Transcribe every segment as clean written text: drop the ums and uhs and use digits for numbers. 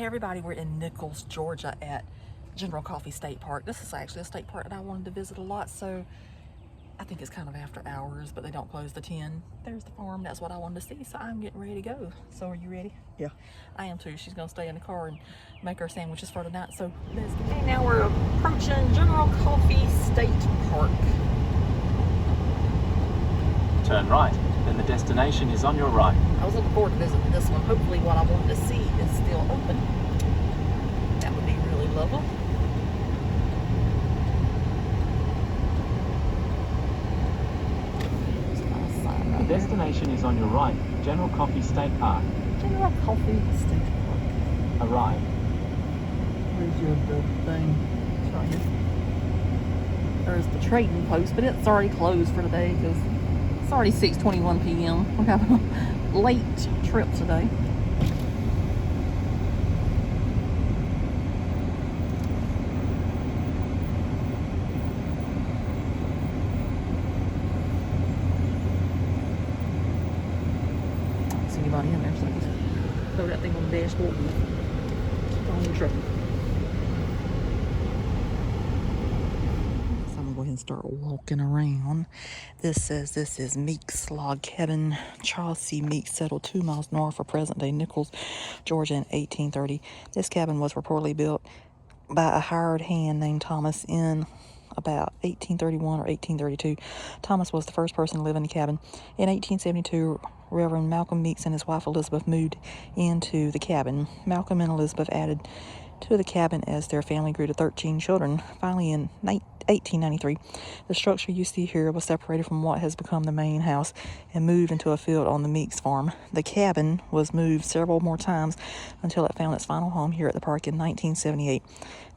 Hey everybody, we're in Nichols, Georgia at General Coffee State Park. This is actually a state park that I wanted to visit a lot, so I think it's kind of after hours, but they don't close to 10. There's the farm, that's what I wanted to see, so I'm getting ready to go. So are you ready? Yeah. I am too. She's gonna stay in the car and make our sandwiches for tonight, so let's go. Okay, now we're approaching General Coffee State Park. Turn right, then the destination is on your right. I was looking forward to visiting this one. Hopefully what I wanted to see is still open. That would be really lovely. The destination is on your right, General Coffee State Park. General Coffee State Park. Arrive. Where's your thing? It's right here. There's the trading post, but it's already closed for today because it's already 6:21 p.m. We're having a late trip today. I don't see anybody in there, so just throw that thing on the dashboard and keep on the truck. So I'm gonna go ahead and start walking around. This says this is Meeks log cabin. Charles C. Meeks settled 2 miles north of present-day Nichols, Georgia in 1830. This cabin was reportedly built by a hired hand named Thomas in about 1831 or 1832. Thomas was the first person to live in the cabin. In 1872, Reverend Malcolm Meeks and his wife Elizabeth moved into the cabin. Malcolm and Elizabeth added to the cabin as their family grew to 13 children. Finally, in 1893, the structure you see here was separated from what has become the main house and moved into a field on the Meeks farm. The cabin was moved several more times until it found its final home here at the park in 1978.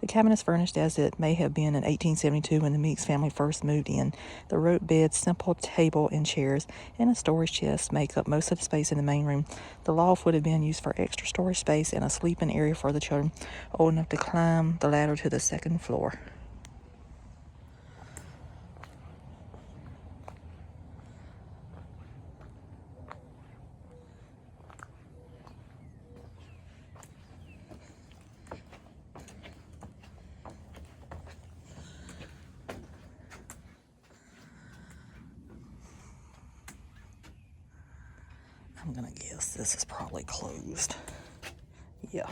The cabin is furnished as it may have been in 1872 when the Meeks family first moved in. The rope bed, simple table and chairs, and a storage chest make up most of the space in the main room. The loft would have been used for extra storage space and a sleeping area for the children old enough to climb the ladder to the second floor. I'm gonna guess this is probably closed. Yeah.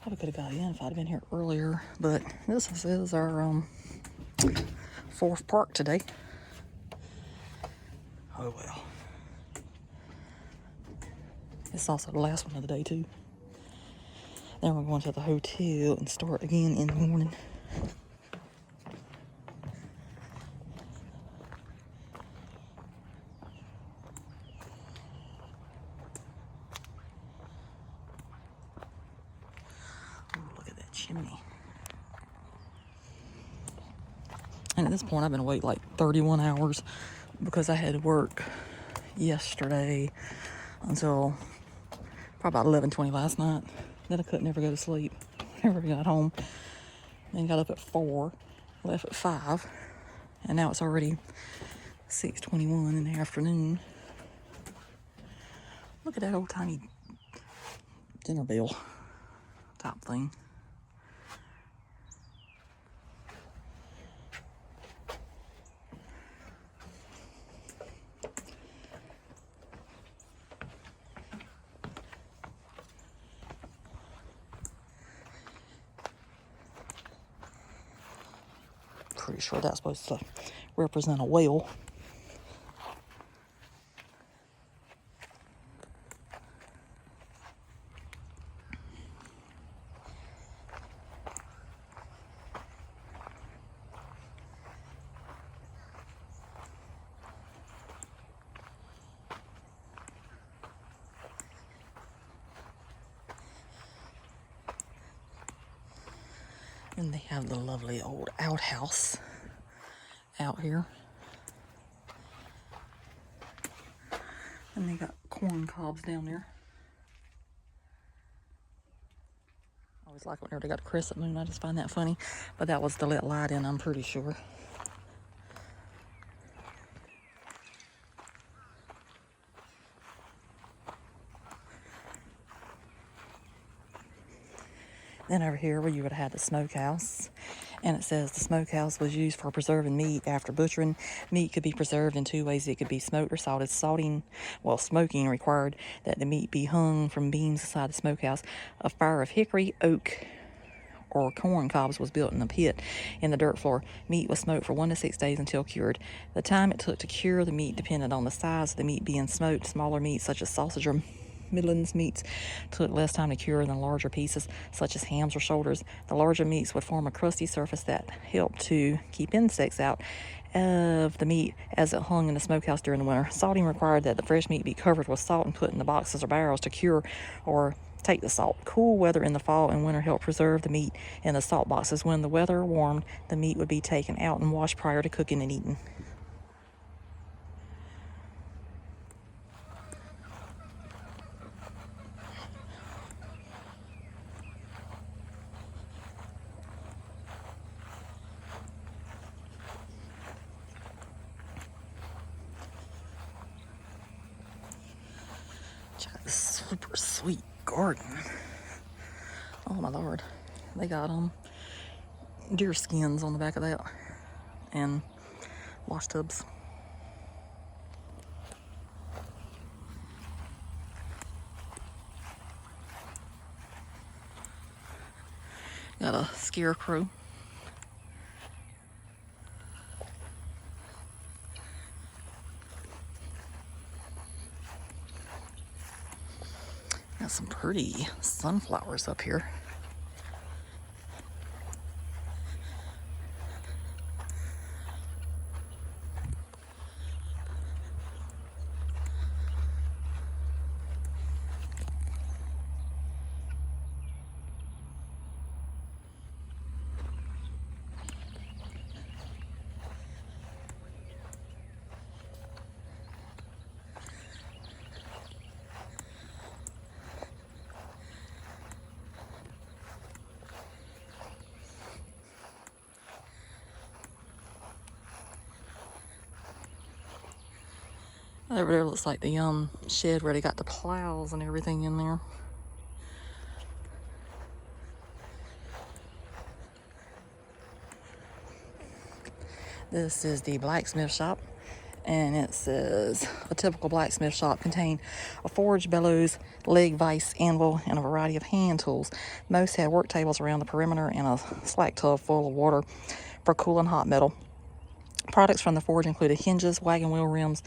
Probably could have got in if I'd have been here earlier, but this is our fourth park today. Oh well. It's also the last one of the day too. Then we're going to the hotel and start again in the morning. Look at that chimney. And at this point, I've been awake like 31 hours because I had to work yesterday until probably about 11:20 last night. Then I couldn't ever go to sleep. Never got home. Then got up at 4, left at 5, and now it's already 6:21 in the afternoon. Look at that old tiny dinner bell type thing. Pretty sure that's supposed to represent a whale. And they have the lovely old outhouse out here. And they got corn cobs down there. I always like whenever they got a crescent moon. I just find that funny. But that was to let light in, I'm pretty sure. Then over here where you would have had the smokehouse, and it says the smokehouse was used for preserving meat after butchering. Meat could be preserved in two ways. It could be smoked or salted. Smoking required that the meat be hung from beams inside the smokehouse. A fire of hickory, oak, or corn cobs was built in a pit in the dirt floor. Meat was smoked for 1 to 6 days until cured. The time it took to cure the meat depended on the size of the meat being smoked. Smaller meats such as sausage or Midlands meats took less time to cure than larger pieces such as hams or shoulders. The larger meats would form a crusty surface that helped to keep insects out of the meat as it hung in the smokehouse during the winter. Salting required that the fresh meat be covered with salt and put in the boxes or barrels to cure or take the salt. Cool weather in the fall and winter helped preserve the meat in the salt boxes. When the weather warmed, the meat would be taken out and washed prior to cooking and eating. Check out this super sweet garden. Oh my lord. They got deer skins on the back of that and wash tubs. Got a scarecrow. Got some pretty sunflowers up here. Over there looks like the shed where they got the plows and everything in there. This is the blacksmith shop, and it says a typical blacksmith shop contained a forge, bellows, leg vise, anvil, and a variety of hand tools. Most had work tables around the perimeter and a slack tub full of water for cooling hot metal. Products from the forge included hinges, wagon wheel rims,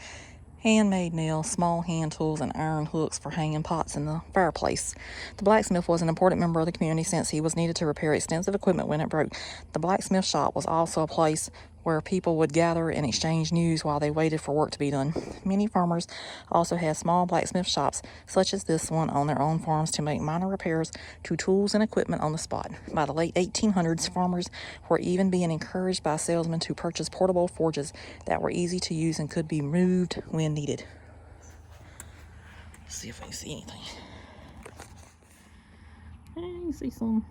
handmade nails, small hand tools, and iron hooks for hanging pots in the fireplace. The blacksmith was an important member of the community since he was needed to repair extensive equipment when it broke. The blacksmith shop was also a place where people would gather and exchange news while they waited for work to be done. Many farmers also had small blacksmith shops, such as this one, on their own farms to make minor repairs to tools and equipment on the spot. By the late 1800s, farmers were even being encouraged by salesmen to purchase portable forges that were easy to use and could be moved when needed. Let's see if I can see anything. I can see some.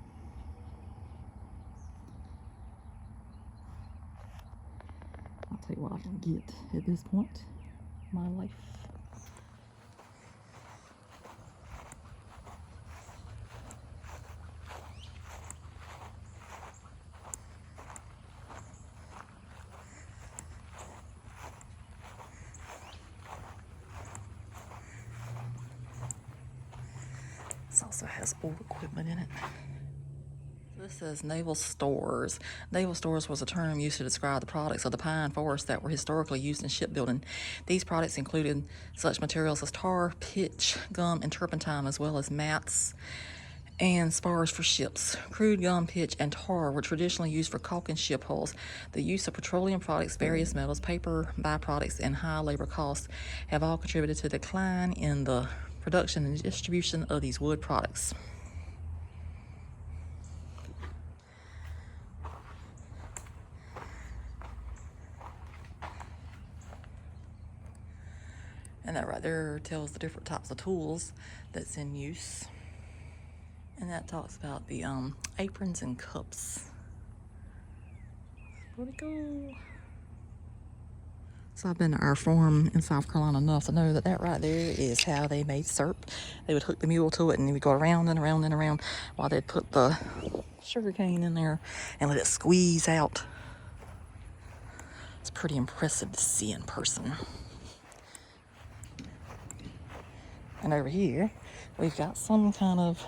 I'll tell you what I can get at this point in my life. This also has old equipment in it. This says naval stores. Naval stores was a term used to describe the products of the pine forest that were historically used in shipbuilding. These products included such materials as tar, pitch, gum, and turpentine, as well as mats and spars for ships. Crude gum, pitch, and tar were traditionally used for caulking ship hulls. The use of petroleum products, various metals, paper, byproducts, and high labor costs have all contributed to the decline in the production and distribution of these wood products. And that right there tells the different types of tools that's in use. And that talks about the aprons and cups. Pretty cool. So I've been to our farm in South Carolina enough to know that that right there is how they made syrup. They would hook the mule to it and it would go around and around and around while they'd put the sugar cane in there and let it squeeze out. It's pretty impressive to see in person. And over here, we've got some kind of,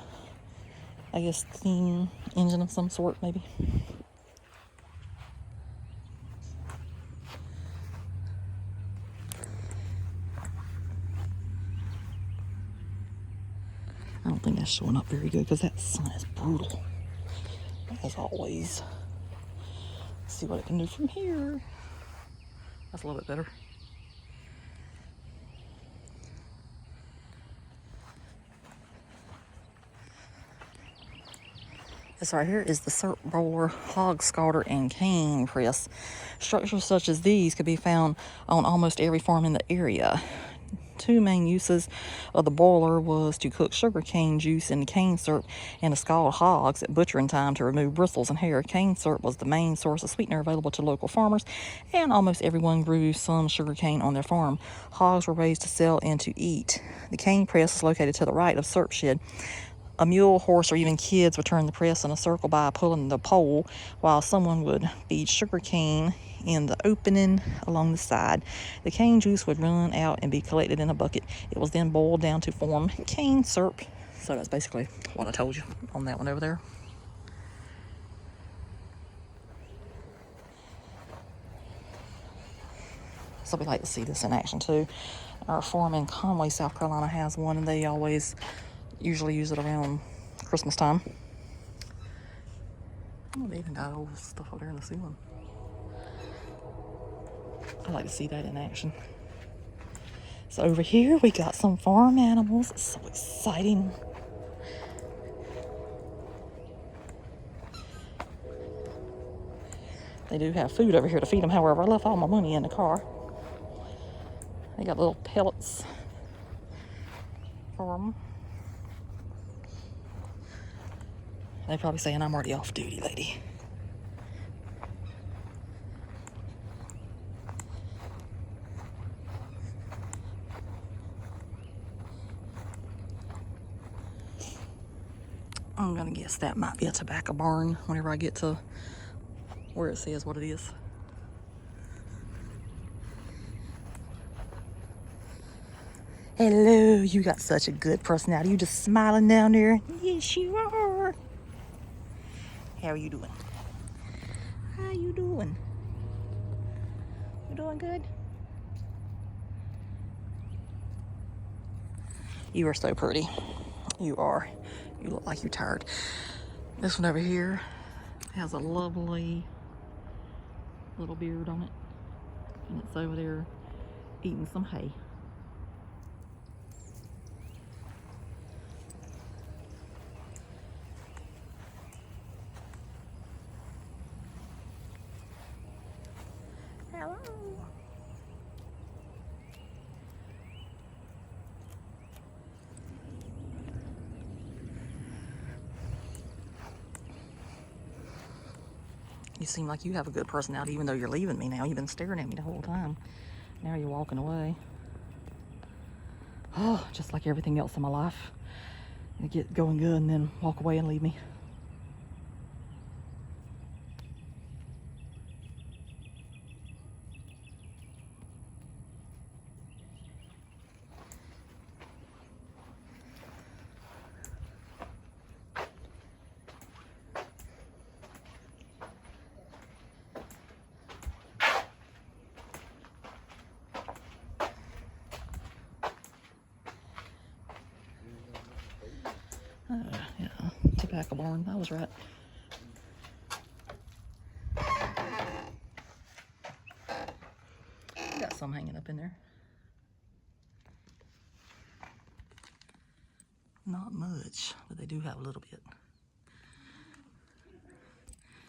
I guess, steam engine of some sort, maybe. I don't think that's showing up very good because that sun is brutal, as always. Let's see what it can do from here. That's a little bit better. This right here is the syrup roller, hog scalder, and cane press. Structures such as these could be found on almost every farm in the area. Two main uses of the boiler was to cook sugar cane juice in cane syrup and to scald hogs at butchering time to remove bristles and hair. Cane syrup was the main source of sweetener available to local farmers, and almost everyone grew some sugar cane on their farm. Hogs were raised to sell and to eat. The cane press is located to the right of syrup shed. A mule, horse, or even kids would turn the press in a circle by pulling the pole, while someone would feed sugar cane in the opening along the side. The cane juice would run out and be collected in a bucket. It was then boiled down to form cane syrup. So that's basically what I told you on that one over there. So we like to see this in action too. Our farm in Conway, South Carolina has one, and they usually use it around Christmas time. Oh, they even got old stuff over there in the ceiling. I like to see that in action. So over here we got some farm animals. It's so exciting. They do have food over here to feed them. However, I left all my money in the car. They got little pellets for them. They're probably saying I'm already off duty, lady. I'm gonna guess that might be a tobacco barn whenever I get to where it says what it is. Hello, you got such a good personality. You just smiling down there. Yes, you are. How are you doing? How you doing? You doing good? You are so pretty. You are. You look like you're tired. This one over here has a lovely little beard on it. And it's over there eating some hay. Hello. You seem like you have a good personality, even though you're leaving me now. You've been staring at me the whole time. Now you're walking away. Oh, just like everything else in my life. You get going good and then walk away and leave me. Yeah, tobacco barn. I was right. Got some hanging up in there. Not much, but they do have a little bit.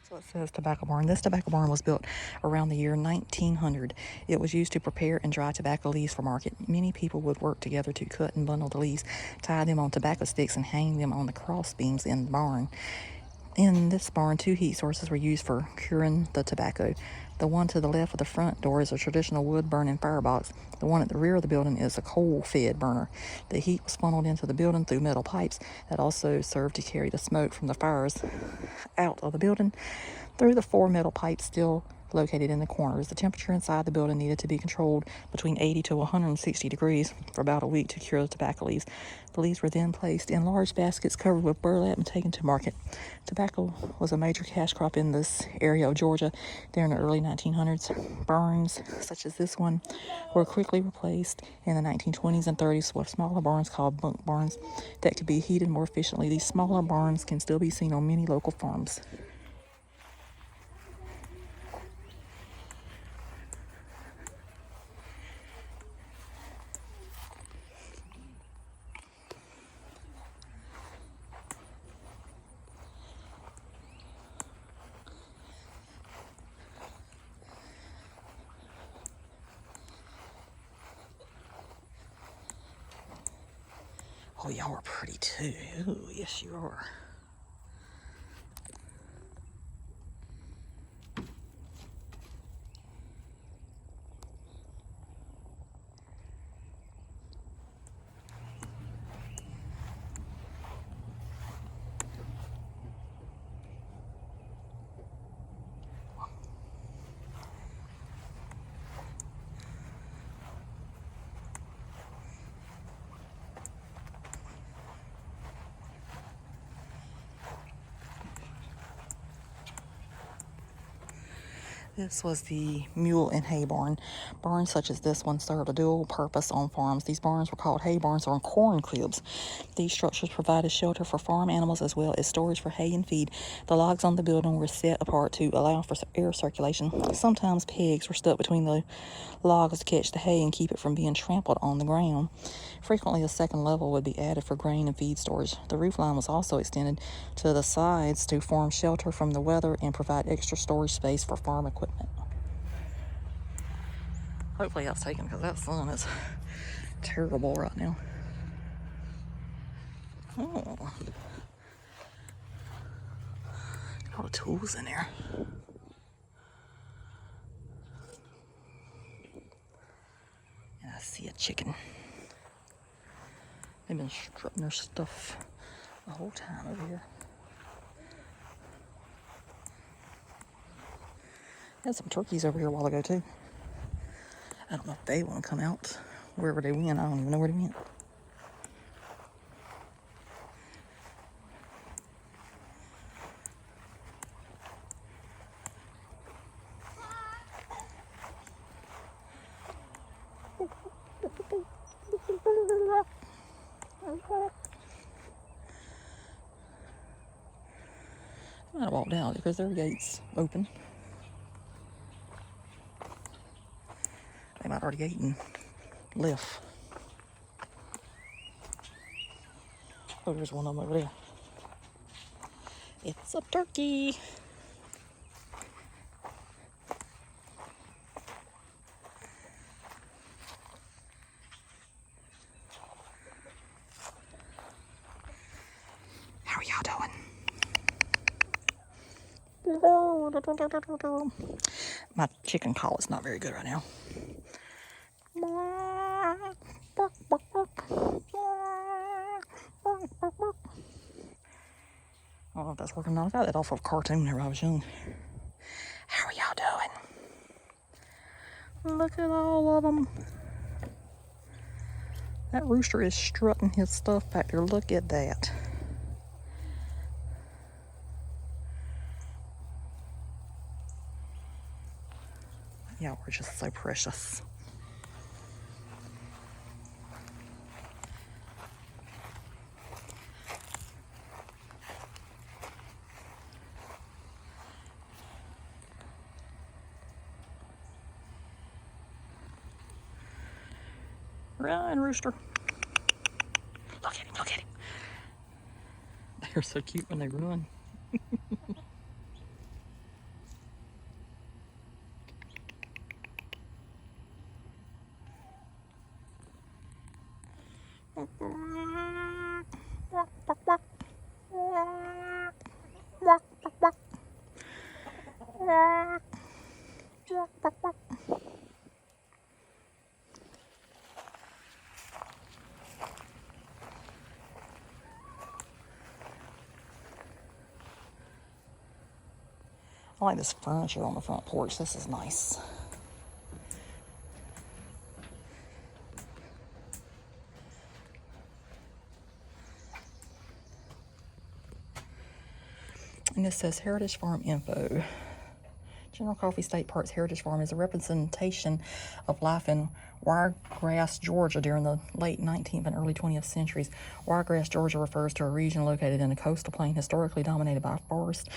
So it says tobacco barn. This tobacco barn was built around the year 1900. It was used to prepare and dry tobacco leaves for market. Many people would work together to cut and bundle the leaves, tie them on tobacco sticks, and hang them on the cross beams in the barn. In this barn, 2 heat sources were used for curing the tobacco. The one to the left of the front door is a traditional wood-burning firebox. The one at the rear of the building is a coal-fed burner. The heat was funneled into the building through metal pipes that also served to carry the smoke from the fires out of the building through the 4 metal pipes still located in the corners. The temperature inside the building needed to be controlled between 80 to 160 degrees for about a week to cure the tobacco leaves. The leaves were then placed in large baskets covered with burlap and taken to market. Tobacco was a major cash crop in this area of Georgia during the early 1900s. Barns, such as this one, were quickly replaced in the 1920s and 30s with smaller barns called bunk barns that could be heated more efficiently. These smaller barns can still be seen on many local farms. Oh, y'all are pretty too. Ooh, yes, you are. This was the mule and hay barn. Barns such as this one served a dual purpose on farms. These barns were called hay barns or corn cribs. These structures provided shelter for farm animals as well as storage for hay and feed. The logs on the building were set apart to allow for air circulation. Sometimes pegs were stuck between the logs to catch the hay and keep it from being trampled on the ground. Frequently, a second level would be added for grain and feed storage. The roof line was also extended to the sides to form shelter from the weather and provide extra storage space for farm equipment. Hopefully that's taken because that sun is terrible right now. Oh, all the tools in there. And I see a chicken. They've been strutting their stuff the whole time over here. Had some turkeys over here a while ago too. I don't know if they want to come out. Wherever they went, I don't even know where they went. I might have walked out because their gate's open. They might already ate and left. Oh, there's one of them over there. It's a turkey. How are y'all doing? My chicken call is not very good right now. I don't know if that's working or not. I got that off of a cartoon whenever I was young. How are y'all doing? Look at all of them. That rooster is strutting his stuff back there. Look at that. Y'all are just so precious. Run, rooster. Look at him, look at him. They're so cute when they run. I like this furniture on the front porch. This is nice. And this says Heritage Farm Info. General Coffee State Park's Heritage Farm is a representation of life in Wiregrass, Georgia during the late 19th and early 20th centuries. Wiregrass, Georgia refers to a region located in the coastal plain historically dominated by a forest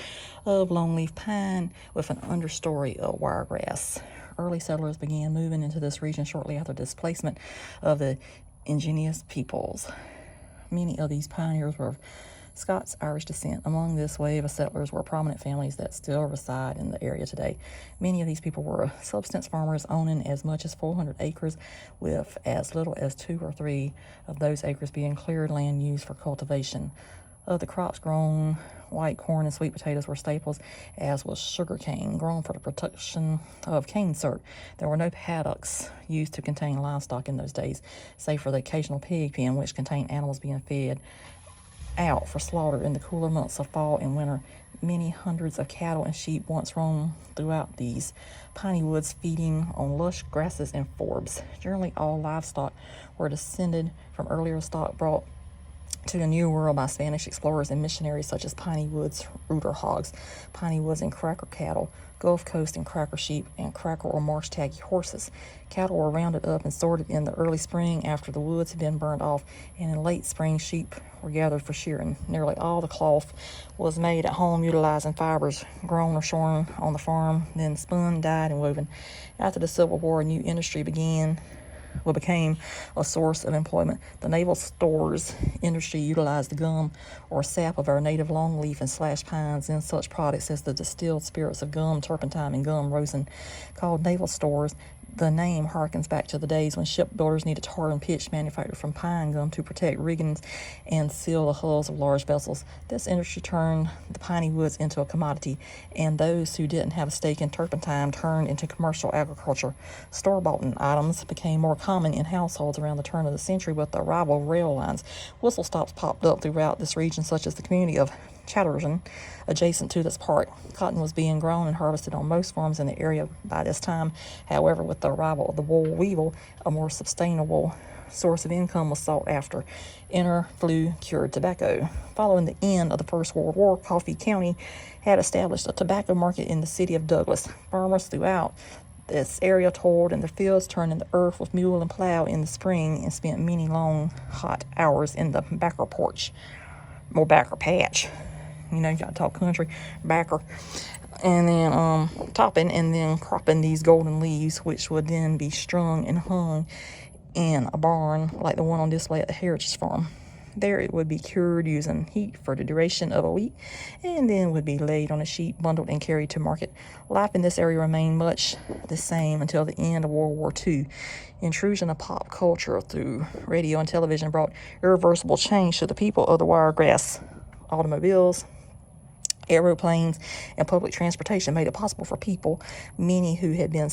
of longleaf pine with an understory of wiregrass. Early settlers began moving into this region shortly after the displacement of the indigenous peoples. Many of these pioneers were of Scots-Irish descent. Among this wave of settlers were prominent families that still reside in the area today. Many of these people were subsistence farmers owning as much as 400 acres, with as little as 2 or 3 of those acres being cleared land used for cultivation. Of the crops grown, white corn and sweet potatoes were staples, as was sugar cane, grown for the production of cane syrup. There were no paddocks used to contain livestock in those days, save for the occasional pig pen, which contained animals being fed out for slaughter in the cooler months of fall and winter. Many hundreds of cattle and sheep once roamed throughout these piney woods, feeding on lush grasses and forbs. Generally, all livestock were descended from earlier stock brought to the New World by Spanish explorers and missionaries such as Piney Woods rooter hogs, Piney Woods and cracker cattle, Gulf Coast and cracker sheep, and cracker or marsh taggy horses. Cattle were rounded up and sorted in the early spring after the woods had been burned off, and in late spring sheep were gathered for shearing. Nearly all the cloth was made at home utilizing fibers grown or shorn on the farm, then spun, dyed, and woven. After the Civil War, a new industry became a source of employment. The naval stores industry utilized the gum or sap of our native longleaf and slash pines in such products as the distilled spirits of gum, turpentine, and gum rosin. Called naval stores, the name harkens back to the days when shipbuilders needed tar and pitch manufactured from pine gum to protect riggings and seal the hulls of large vessels. This industry turned the piney woods into a commodity, and those who didn't have a stake in turpentine turned into commercial agriculture. Store-bought items became more common in households around the turn of the century with the arrival of rail lines. Whistle stops popped up throughout this region, such as the community of Chatterton, adjacent to this park. Cotton was being grown and harvested on most farms in the area by this time. However, with the arrival of the wool weevil, a more sustainable source of income was sought after. Enter flue-cured tobacco. Following the end of the First World War, Coffee County had established a tobacco market in the city of Douglas. Farmers throughout this area toiled in their fields, turning the earth with mule and plow in the spring, and spent many long, hot hours in the backer porch, or backer patch. You know, you gotta talk country, backer. And then topping and then cropping these golden leaves, which would then be strung and hung in a barn like the one on display at the Heritage Farm. There it would be cured using heat for the duration of a week, and then would be laid on a sheet, bundled, and carried to market. Life in this area remained much the same until the end of World War II. Intrusion of pop culture through radio and television brought irreversible change to the people of the Wiregrass. Automobiles, aeroplanes, and public transportation made it possible for people, many who had been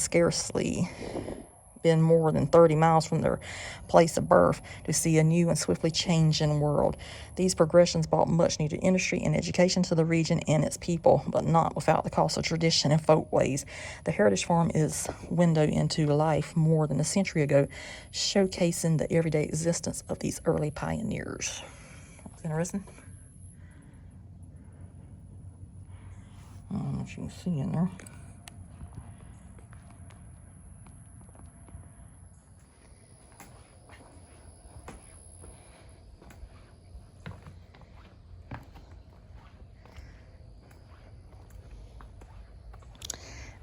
more than 30 miles from their place of birth, to see a new and swiftly changing world. These progressions brought much needed industry and education to the region and its people, but not without the cost of tradition and folk ways. The Heritage Farm is a window into life more than a century ago, showcasing the everyday existence of these early pioneers. That's interesting. I don't know what you can see in there.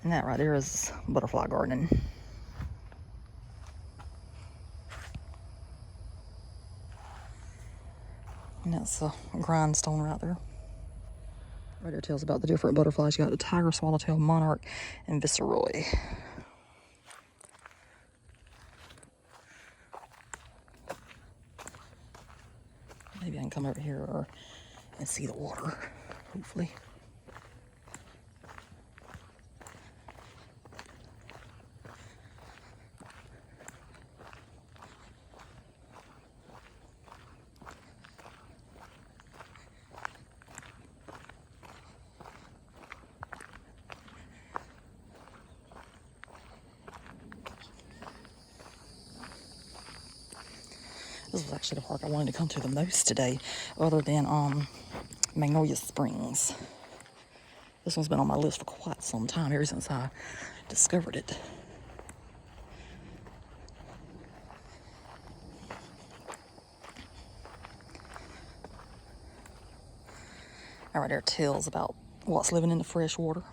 And that right there is butterfly gardening. And that's a grindstone right there. Right there tells about the different butterflies. You got the tiger, swallowtail, monarch, and viceroy. Maybe I can come over here and see the water, hopefully. This was actually the park I wanted to come to the most today, other than Magnolia Springs. This one's been on my list for quite some time, ever since I discovered it. All right, there tells about what's living in the fresh water.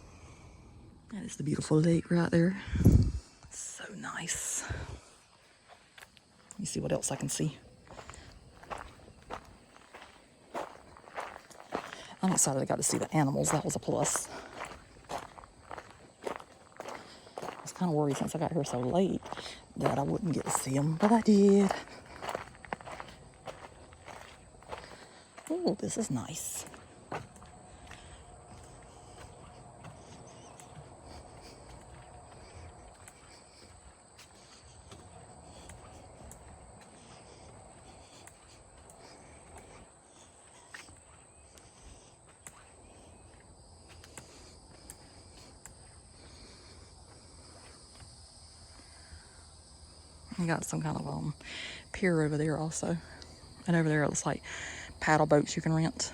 That is the beautiful lake right there. So nice. Let me see what else I can see. I'm excited I got to see the animals. That was a plus. I was kind of worried since I got here so late that I wouldn't get to see them, but I did. Oh, this is nice. You got some kind of pier over there also. And over there it's like paddle boats you can rent.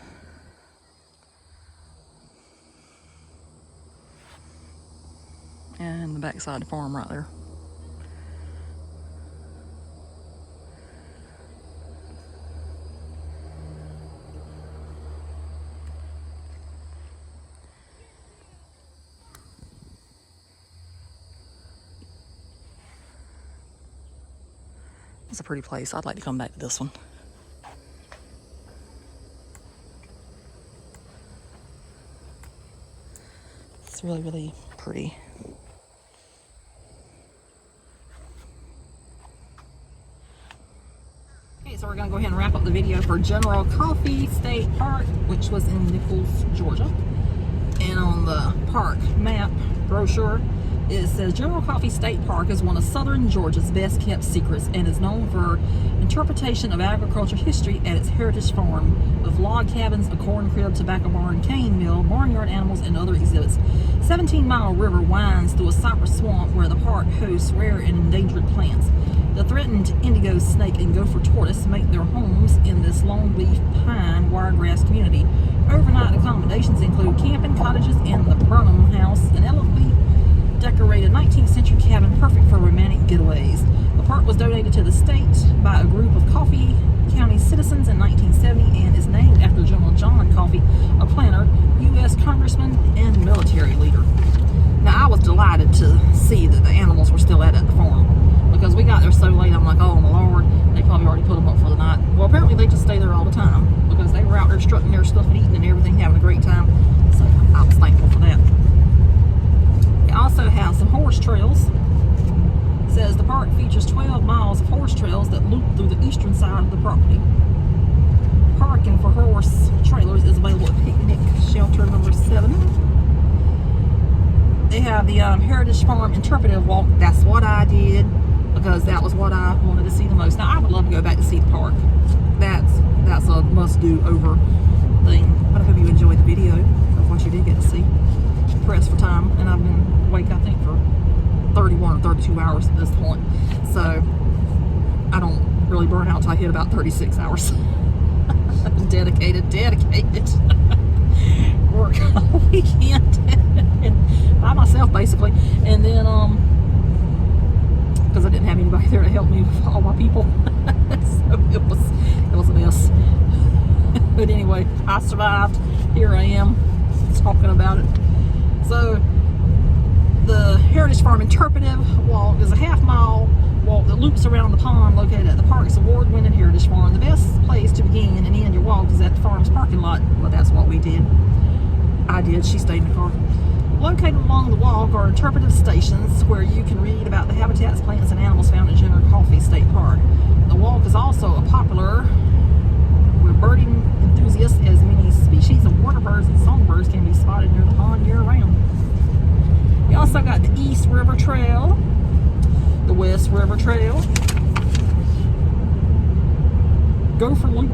And the backside farm right there. It's a pretty place. I'd like to come back to this one. It's really, really pretty. Okay, so we're going to go ahead and wrap up the video for General Coffee State Park, which was in Nichols, Georgia. And on the park map brochure, it says General Coffee State Park is one of southern Georgia's best kept secrets and is known for interpretation of agriculture history at its heritage farm with log cabins, a corn crib, tobacco barn, cane mill, barnyard animals, and other exhibits. 17-mile river winds through a cypress swamp where the park hosts rare and endangered plants. The threatened indigo, snake, and gopher tortoise make their homes in this longleaf pine wiregrass community. Overnight accommodations include camping, cottages, and the Burnham House, an elegantly decorated 19th century cabin perfect for romantic getaways. The park was donated to the state by a group of Coffee County citizens in 1970 and is named after General John Coffee, a planter, U.S. congressman, and military leader. Now, I was delighted to see that the animals were still at the farm because we got there so late. I'm like, oh my Lord, they probably already put them up for the night. Well, apparently they just stay there all the time because they were out there strutting their stuff and eating and everything, having a great time. So I was thankful for that. It also has some horse trails. It says the park features 12 miles of horse trails that loop through the eastern side of the property. Parking for horse trailers is available at Picnic Shelter number 7. They have the Heritage Farm Interpretive Walk. That's what I did because that was what I wanted to see the most. Now, I would love to go back to see the park. That's a must-do over thing. But I hope you enjoyed the video of what you did get to see. Pressed for time, and I've been awake, I think, for 31 or 32 hours at this point. So I don't really burn out until I hit about 36 hours. dedicated. Work all weekend and by myself basically, and then because I didn't have anybody there to help me with all my people. So it was a mess. But anyway, I survived. Here I am talking about it. So the Heritage Farm Interpretive Walk is a half-mile walk that loops around the pond located at the park's award-winning Heritage Farm. The best place to begin and end your walk is at the farm's parking lot. Well, that's what we did. I did. She stayed in the car. Located along the walk are interpretive stations where you can read about the habitats, plants, and animals found at General Coffee State Park. The walk is also a popular where birding enthusiasts, as many species of water birds and songbirds can be spotted near the pond year-round. We also got the East River Trail, the West River Trail, Gopher Loop,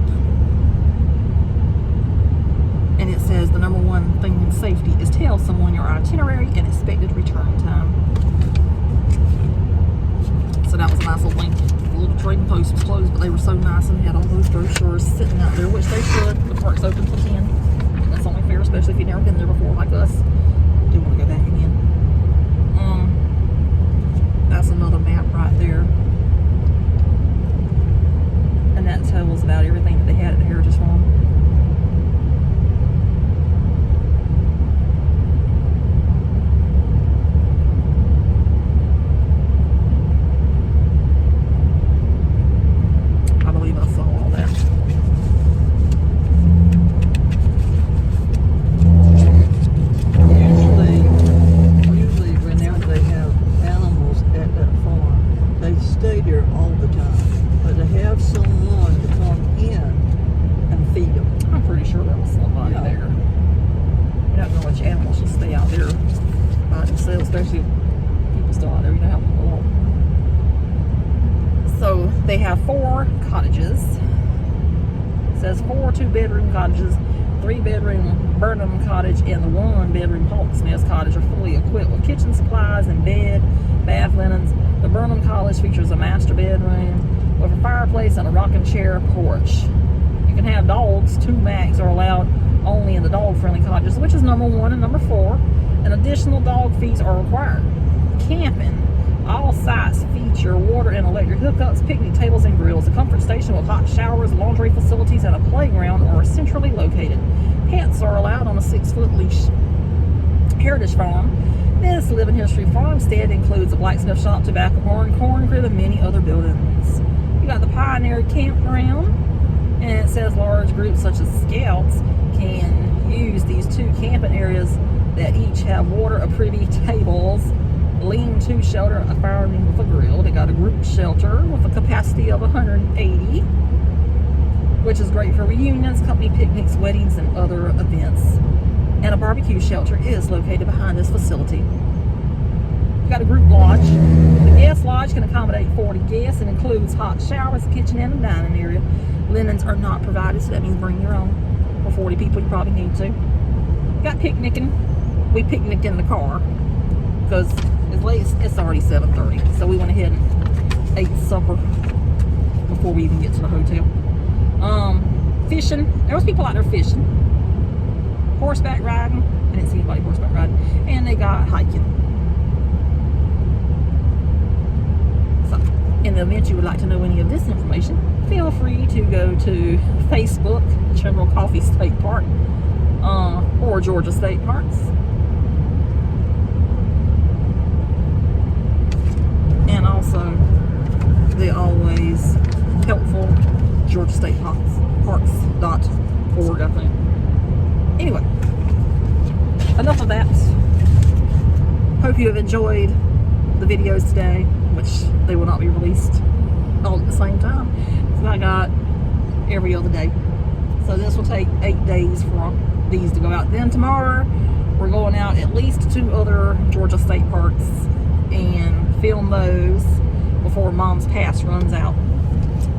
and it says the number one thing in safety is tell someone your itinerary and expected return time. So that was a nice little link little trading post was closed, but they were so nice and had all those brochures sitting out there, which they should. The park's open till 10. That's only fair, especially if you've never been there before like us. Do want to go back again. That's another map right there. And that tells about everything that they had at the Heritage Farm. I believe I saw all that. Usually whenever they have animals at that farm, they stay there all the time. But to have someone to come in and feed them. I'm pretty sure there was somebody Yeah. there. You don't know which animals should stay out there by themselves, especially if people still out there. You know how people are. So they have 4 cottages. It says 4 2-bedroom cottages, 3-bedroom Burnham cottage, and the 1-bedroom Hawk's Nest cottage are fully equipped with kitchen supplies and bed, bath linens. The Burnham cottage features a master bedroom with a fireplace and a rocking chair porch. You can have dogs. 2 max are allowed only in the dog-friendly cottages, which is number 1 and number 4. And additional dog fees are required. Camping. All sites feature water and electric hookups, picnic tables, and grills. A comfort station with hot showers, laundry facilities, and a playground are centrally located. Pets are allowed on a 6-foot leash. Heritage Farm. This living history farmstead includes a blacksmith shop, tobacco barn, corn crib, and many other buildings. You got the Pioneer Campground, and it says large groups such as scouts can use these 2 camping areas that each have water, a privy tables, lean-to shelter, a fireman with a grill. They got a group shelter with a capacity of 180, which is great for reunions, company picnics, weddings, and other events. And a barbecue shelter is located behind this facility. You got a group lodge. The guest lodge can accommodate 40 guests and includes hot showers, kitchen, and a dining area. Linens are not provided, so that means bring your own. For 40 people, you probably need to. Got picnicking. We picnicked in the car because it's late. It's already 7:30, so we went ahead and ate supper before we even get to the hotel. Fishing. There was people out there fishing. Horseback riding. I didn't see anybody horseback riding. And they got hiking. So, in the event you would like to know any of this information, feel free to go to Facebook, General Coffee State Park, or Georgia State Parks. And also the always helpful Georgia State Parks.org, I think. Anyway, enough of that. Hope you have enjoyed the videos today, which they will not be released all at the same time. So I got every other day. So this will take 8 days for these to go out. Then tomorrow, we're going out at least 2 other Georgia State Parks and film those before Mom's Pass runs out.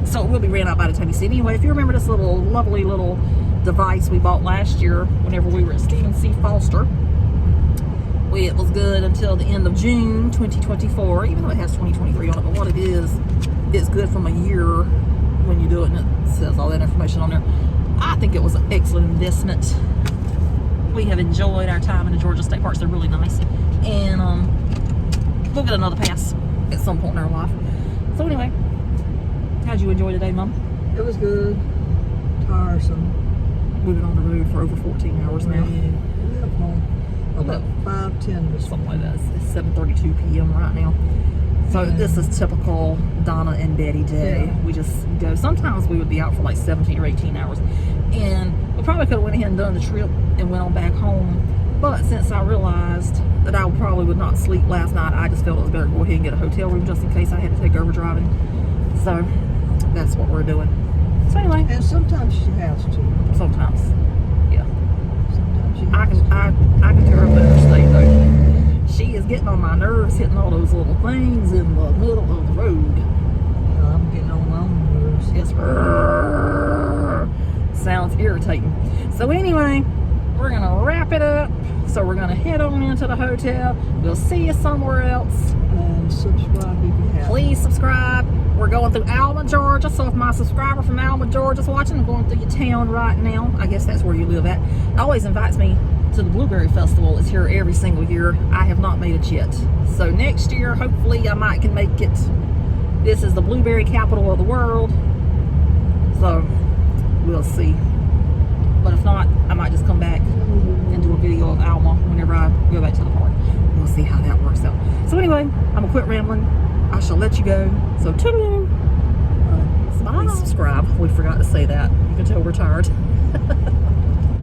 So it will be ran out by the time you see it. Anyway, if you remember this lovely little device we bought last year whenever we were at Stephen C. Foster, it was good until the end of June 2024, even though it has 2023 on it. But what it is, it's good from a year when you do it, and it says all that information on there. I think it was an excellent investment. We have enjoyed our time in the Georgia State Parks. They're really nice, and we'll get another pass at some point in our life. So anyway, how'd you enjoy today, Mom? It was good. Tiresome. We've been on the road for over 14 hours now. We left home about 5:10 this Something like that. It's 7:32 p.m. right now. So this is typical Donna and Betty day. Yeah. We just go. Sometimes we would be out for like 17 or 18 hours. And we probably could have went ahead and done the trip and went on back home. But since I realized that I probably would not sleep last night, I just felt it was better to go ahead and get a hotel room just in case I had to take over driving. So that's what we're doing. So anyway. And sometimes she has to. Sometimes. Yeah. Sometimes she I has to. can tell her better stay though. She is getting on my nerves, hitting all those little things in the middle of the road. Yeah, I'm getting on my own nerves. It's sounds irritating. So anyway, we're gonna wrap it up. So we're gonna head on into the hotel. We'll see you somewhere else. And subscribe if you have. Please subscribe, We're going through Alma, Georgia. So if my subscriber from Alma, Georgia is watching, I'm going through your town right now. I guess that's where you live at. It always invites me to the Blueberry Festival. It's here every single year. I have not made it yet. So next year, hopefully, I might can make it. This is the blueberry capital of the world. So we'll see. But if not, I might just come back and do a video of Alma whenever I go back to the park. We'll see how that works out. So anyway, I'm gonna quit rambling. I shall let you go. So toodaloo. Bye. Please subscribe. We forgot to say that. You can tell we're tired.